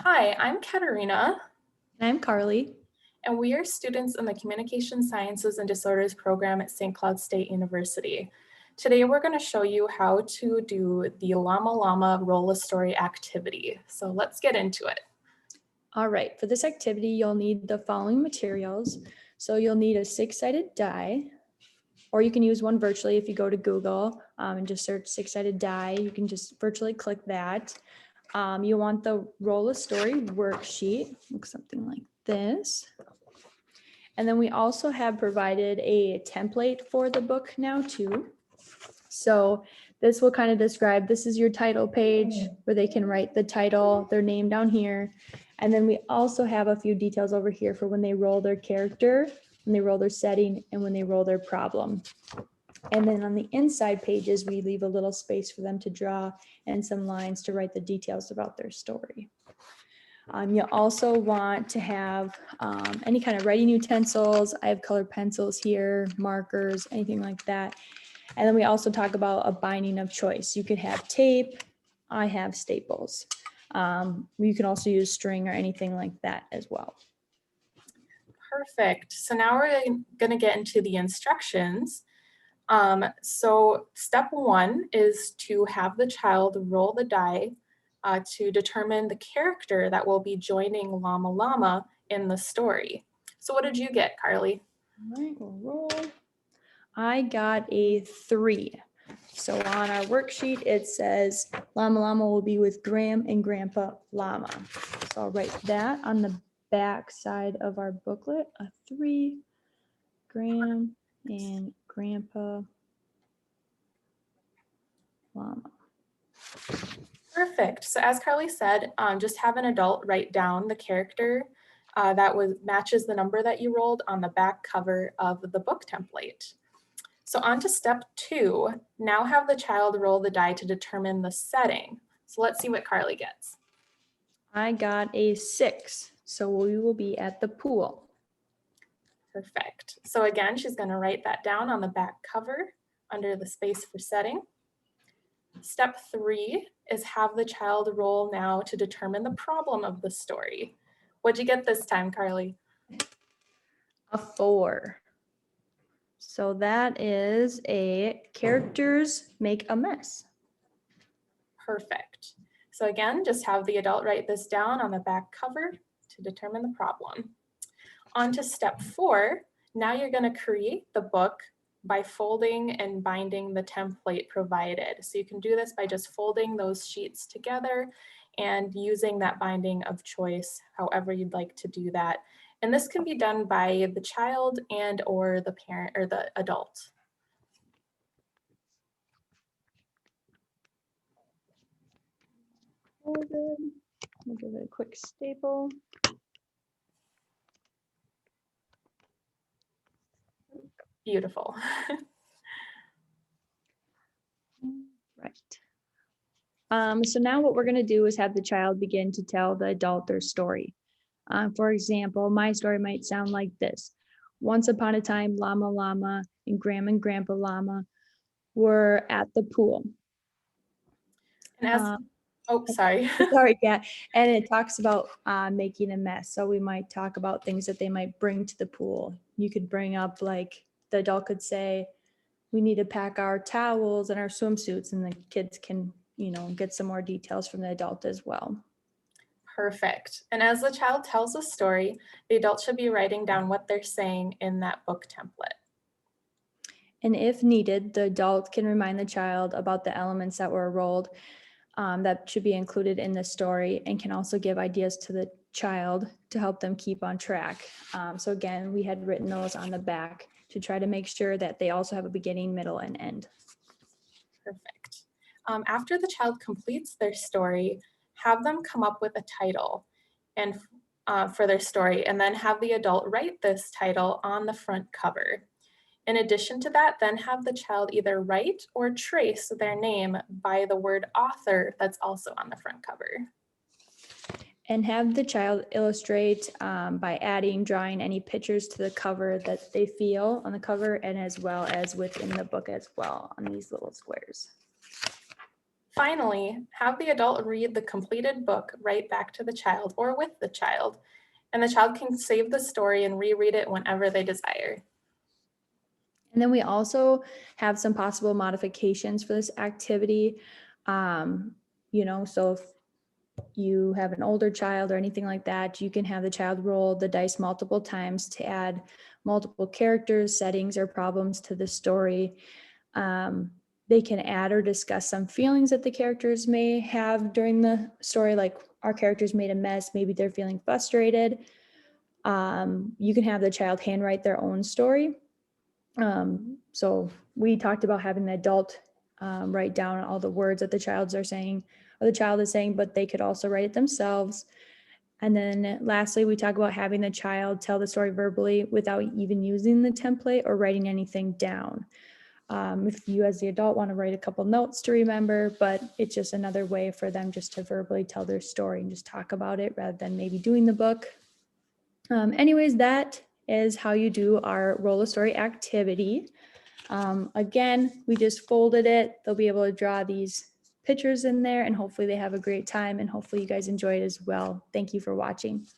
Hi, I'm Katerina, And I'm Carly. and we are students in the Communication Sciences and Disorders program at St. Cloud State University. Today, we're going to show you how to do the Llama Roll a Story activity. So let's get into it. All right, for this activity, you'll need the following materials. So you'll need a 6-sided die, or you can use one virtually if you go to Google and just search 6-sided die. You can just virtually click that. You want the Roll a Story worksheet, looks something like this. And then we also have provided a template for the book now too. So this will kind of describe, this is your title page where they can write the title, their name down here. And then we also have a few details over here for when they roll their character, when they roll their setting, and when they roll their problem. And then on the inside pages, we leave a little space for them to draw and some lines to write the details about their story. You'll also want to have any kind of writing utensils. I have colored pencils here, markers, anything like that. And then we also talk about a binding of choice. You could have tape. I have staples. You can also use string or anything like that as well. Perfect. So now we're going to get into the instructions. So step one is to have the child roll the die to determine the character that will be joining Llama in the story. So what did you get, Carly? All right, we'll roll. I got a 3. So on our worksheet, it says Llama will be with Graham and Grandpa Llama. So I'll write that on the back side of our booklet, a 3, Graham and Grandpa Llama. Perfect. So as Carly said, just have an adult write down the character that matches the number that you rolled on the back cover of the book template. So on to step 2, now have the child roll the die to determine the setting. So let's see what Carly gets. I got a 6, so we will be at the pool. Perfect. So again, she's going to write that down on the back cover under the space for setting. Step 3 is have the child roll now to determine the problem of the story. What'd you get this time, Carly? A 4. So that is a characters make a mess. Perfect. So again, just have the adult write this down on the back cover to determine the problem. On to step 4. Now you're going to create the book by folding and binding the template provided. So you can do this by just folding those sheets together and using that binding of choice, however you'd like to do that. And this can be done by the child and or the parent or the adult. Folded. We'll give it a quick staple. Beautiful. Right. So now what we're going to do is have the child begin to tell the adult their story. For example, my story might sound like this. Once upon a time, Llama and Grandpa Llama were at the pool. And as, oh, sorry. Sorry, Kat. And it talks about making a mess. So we might talk about things that they might bring to the pool. You could bring up, like, the adult could say, we need to pack our towels and our swimsuits, and the kids can, get some more details from the adult as well. Perfect. And as the child tells a story, the adult should be writing down what they're saying in that book template. And if needed, the adult can remind the child about the elements that were rolled that should be included in the story, and can also give ideas to the child to help them keep on track. So again, we had written those on the back to try to make sure that they also have a beginning, middle, and end. Perfect. After the child completes their story, have them come up with a title and for their story, and then have the adult write this title on the front cover. In addition to that, then have the child either write or trace their name by the word author that's also on the front cover. And have the child illustrate by adding, drawing any pictures to the cover that they feel on the cover, and as well as within the book as well on these little squares. Finally, have the adult read the completed book right back to the child or with the child, and the child can save the story and reread it whenever they desire. And then we also have some possible modifications for this activity. So if you have an older child or anything like that, you can have the child roll the dice multiple times to add multiple characters, settings, or problems to the story. They can add or discuss some feelings that the characters may have during the story, like our characters made a mess, maybe they're feeling frustrated. You can have the child handwrite their own story. So we talked about having the adult write down all the words that the child is saying, but they could also write it themselves. And then lastly, we talk about having the child tell the story verbally without even using the template or writing anything down. If you as the adult want to write a couple notes to remember, but it's just another way for them just to verbally tell their story and just talk about it rather than maybe doing the book. Anyways, that is how you do our roll a story activity. Again, we just folded it. They'll be able to draw these pictures in there and hopefully they have a great time and hopefully you guys enjoy it as well. Thank you for watching.